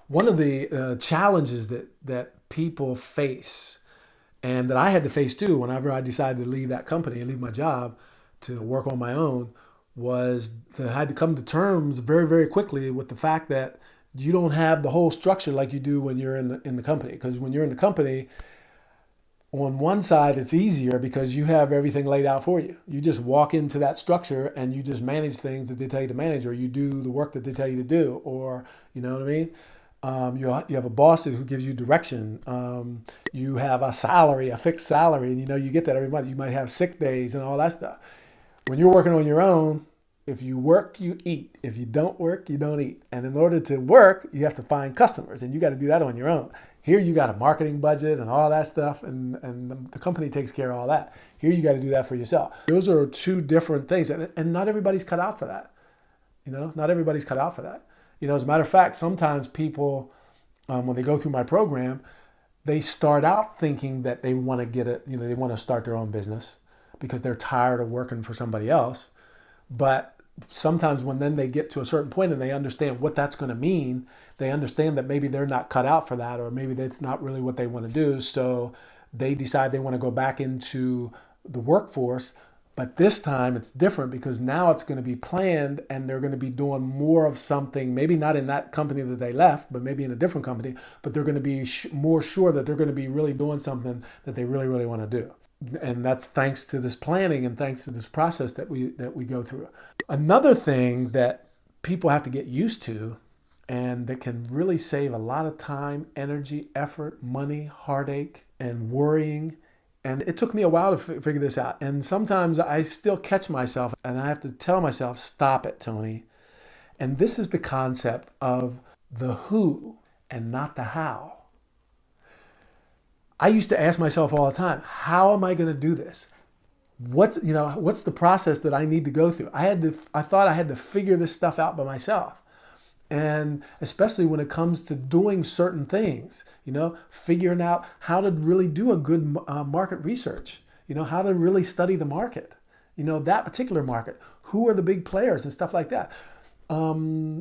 One of the challenges that people face, and that I had to face too, whenever I decided to leave that company and leave my job to work on my own, was that I had to come to terms very, very quickly with the fact that you don't have the whole structure like you do when you're in the company. Because when you're in the company, on one side it's easier because you have everything laid out for you. You just walk into that structure and you just manage things that they tell you to manage, or you do the work that they tell you to do, or you know what I mean. You have a boss who gives you direction. You have a salary, a fixed salary, and you know you get that every month. You might have sick days and all that stuff. When you're working on your own, if you work, you eat. If you don't work, you don't eat. And in order to work, you have to find customers, and you got to do that on your own. Here you got a marketing budget and all that stuff, and the company takes care of all that. Here you got to do that for yourself. Those are two different things, and not everybody's cut out for that. Not everybody's cut out for that. As a matter of fact, sometimes people, when they go through my program, they start out thinking that they want to get it, they want to start their own business because they're tired of working for somebody else. But sometimes when then they get to a certain point and they understand what that's going to mean, they understand that maybe they're not cut out for that, or maybe that's not really what they want to do. So they decide they want to go back into the workforce. But this time it's different because now it's going to be planned, and they're going to be doing more of something, maybe not in that company that they left, but maybe in a different company, but they're going to be more sure that they're going to be really doing something that they really, really want to do. And that's thanks to this planning and thanks to this process that we go through. Another thing that people have to get used to, and that can really save a lot of time, energy, effort, money, heartache, and worrying. And it took me a while to figure this out. And sometimes I still catch myself and I have to tell myself, stop it, Tony. And this is the concept of the who and not the how. I used to ask myself all the time, how am I going to do this? What's the process that I need to go through? I thought I had to figure this stuff out by myself. And especially when it comes to doing certain things, figuring out how to really do a good market research, how to really study the market, that particular market, who are the big players and stuff like that.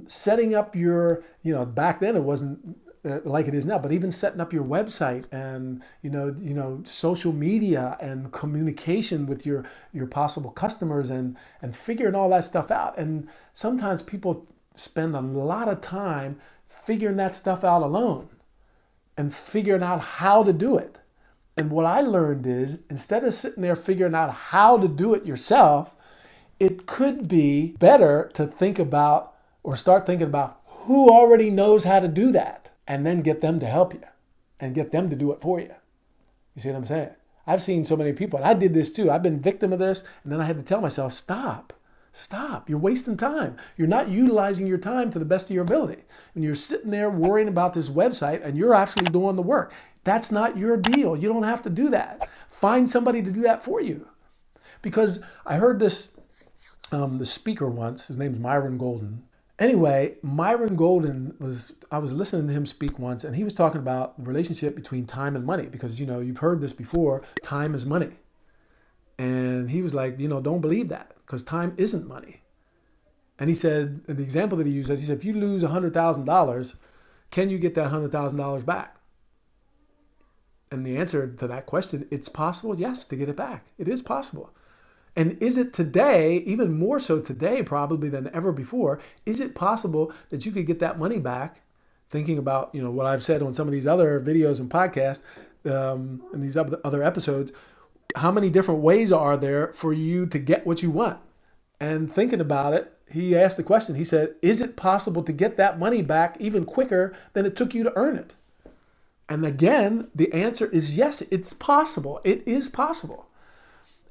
Setting up your, back then it wasn't like it is now, but even setting up your website and, social media and communication with your possible customers and figuring all that stuff out. And sometimes people spend a lot of time figuring that stuff out alone and figuring out how to do it. And what I learned is, instead of sitting there figuring out how to do it yourself, it could be better to think about, or start thinking about, who already knows how to do that, and then get them to help you and get them to do it for you. You see what I'm saying? I've seen so many people, and I did this too. I've been victim of this, and then I had to tell myself, stop. You're wasting time. You're not utilizing your time to the best of your ability. And you're sitting there worrying about this website and you're actually doing the work. That's not your deal. You don't have to do that. Find somebody to do that for you. Because I heard this, the speaker once, his name's Myron Golden. Anyway, Myron Golden I was listening to him speak once, and he was talking about the relationship between time and money. Because, you've heard this before, time is money. And he was like, don't believe that, because time isn't money. And he said, the example that he used, he said, if you lose $100,000, can you get that $100,000 back? And the answer to that question, it's possible, yes, to get it back. It is possible. And is it today, even more so today probably than ever before, is it possible that you could get that money back? Thinking about, what I've said on some of these other videos and podcasts, and these other episodes, how many different ways are there for you to get what you want? And thinking about it, he asked the question, he said, is it possible to get that money back even quicker than it took you to earn it? And again, the answer is yes, it's possible. It is possible.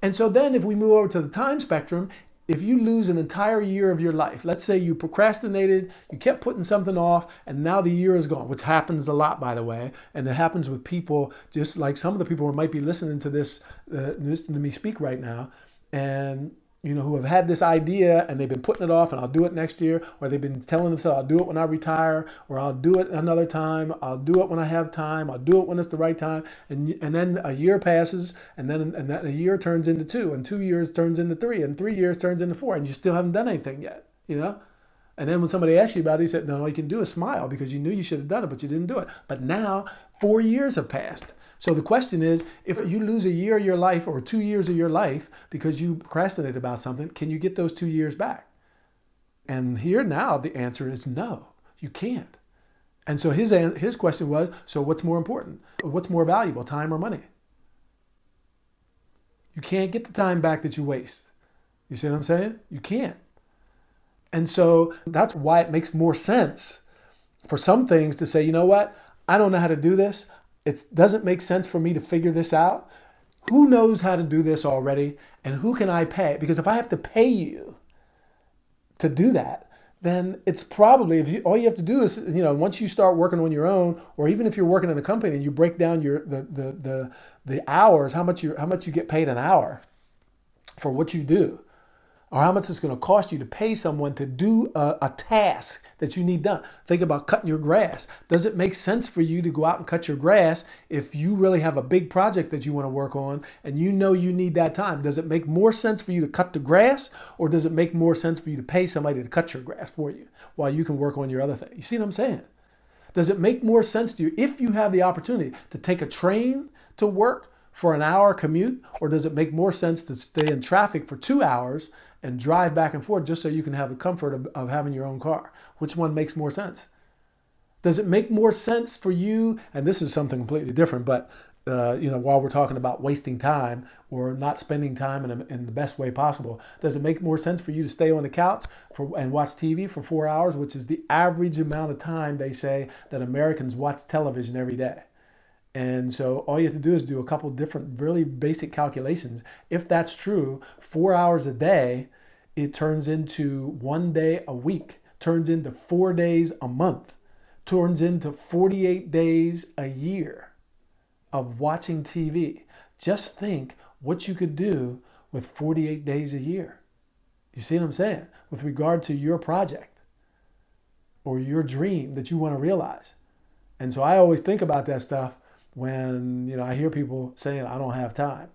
And so then if we move over to the time spectrum, if you lose an entire year of your life, let's say you procrastinated, you kept putting something off, and now the year is gone, which happens a lot, by the way. And it happens with people, just like some of the people who might be listening to this, listening to me speak right now, and who have had this idea and they've been putting it off, and I'll do it next year, or they've been telling themselves, I'll do it when I retire, or I'll do it another time, I'll do it when I have time, I'll do it when it's the right time, and then a year passes, and then a year turns into 2, and 2 years turns into 3, and 3 years turns into 4, and you still haven't done anything yet, And then when somebody asked you about it, you said, no, all you can do is smile because you knew you should have done it, but you didn't do it. But now 4 years have passed. So the question is, if you lose a year of your life or 2 years of your life because you procrastinated about something, can you get those 2 years back? And here now the answer is no, you can't. And so his question was, so what's more important? What's more valuable, time or money? You can't get the time back that you waste. You see what I'm saying? You can't. And so that's why it makes more sense for some things to say, you know what? I don't know how to do this. It doesn't make sense for me to figure this out. Who knows how to do this already? And who can I pay? Because if I have to pay you to do that, then it's probably, all you have to do is, once you start working on your own, or even if you're working in a company and you break down the hours, how much you get paid an hour for what you do, or how much it's going to cost you to pay someone to do a task that you need done. Think about cutting your grass. Does it make sense for you to go out and cut your grass if you really have a big project that you want to work on and you know you need that time? Does it make more sense for you to cut the grass, or does it make more sense for you to pay somebody to cut your grass for you while you can work on your other thing? You see what I'm saying? Does it make more sense to you if you have the opportunity to take a train to work for an hour commute, or does it make more sense to stay in traffic for 2 hours and drive back and forth just so you can have the comfort of having your own car? Which one makes more sense? Does it make more sense for you, and this is something completely different, but while we're talking about wasting time or not spending time in the best way possible, does it make more sense for you to stay on the couch and watch TV for 4 hours, which is the average amount of time they say that Americans watch television every day? And so all you have to do is do a couple different really basic calculations. If that's true, 4 hours a day, it turns into 1 day a week, turns into 4 days a month, turns into 48 days a year of watching TV. Just think what you could do with 48 days a year. You see what I'm saying? With regard to your project or your dream that you want to realize. And so I always think about that stuff when I hear people saying, I don't have time.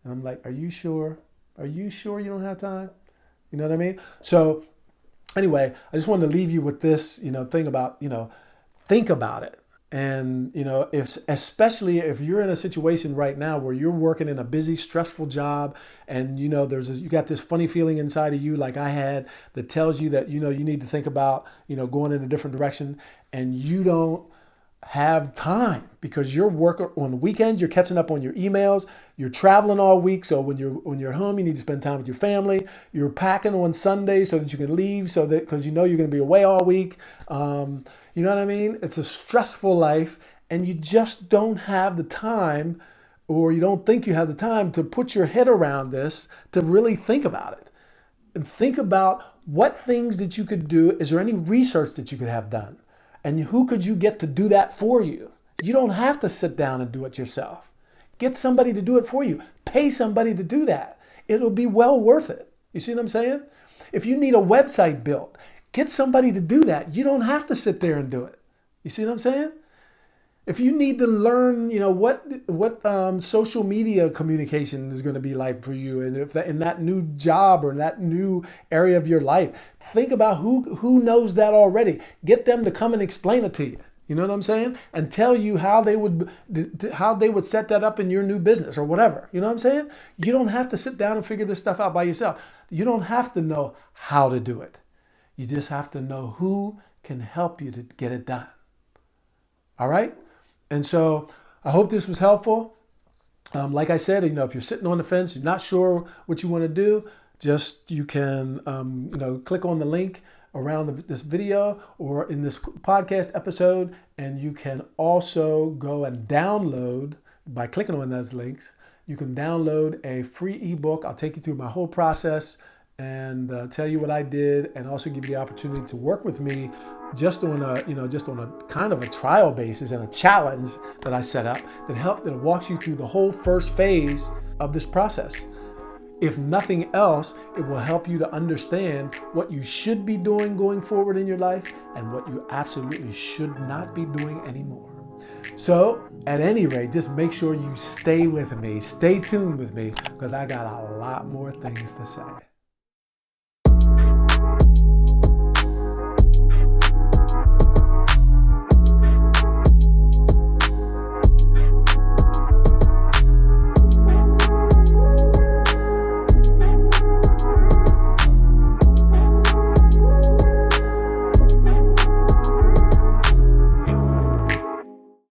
And I'm like, are you sure? Are you sure you don't have time? You know what I mean? So anyway, I just wanted to leave you with this, thing about, think about it. And, especially if you're in a situation right now where you're working in a busy, stressful job and, you got this funny feeling inside of you like I had that tells you that, you need to think about, going in a different direction, and you don't have time because you're working on the weekends, you're catching up on your emails, you're traveling all week. So when you're home, you need to spend time with your family. You're packing on Sunday so that you can leave, so that because you're going to be away all week. You know what I mean? It's a stressful life, and you just don't have the time, or you don't think you have the time to put your head around this, to really think about it and think about what things that you could do. Is there any research that you could have done? And who could you get to do that for you? You don't have to sit down and do it yourself. Get somebody to do it for you. Pay somebody to do that. It'll be well worth it. You see what I'm saying? If you need a website built, get somebody to do that. You don't have to sit there and do it. You see what I'm saying? If you need to learn, what social media communication is going to be like for you, and if in that new job or that new area of your life, think about who knows that already. Get them to come and explain it to you. You know what I'm saying? And tell you how they would set that up in your new business or whatever. You know what I'm saying? You don't have to sit down and figure this stuff out by yourself. You don't have to know how to do it. You just have to know who can help you to get it done. All right? And so I hope this was helpful. Like I said, if you're sitting on the fence, you're not sure what you want to do, you can click on the link around this video or in this podcast episode, and you can also go and download, by clicking on those links, you can download a free ebook. I'll take you through my whole process and tell you what I did, and also give you the opportunity to work with me just on a kind of a trial basis and a challenge that I set up that walks you through the whole first phase of this process. If nothing else, it will help you to understand what you should be doing going forward in your life and what you absolutely should not be doing anymore. So at any rate, just make sure you stay with me, stay tuned with me, because I got a lot more things to say.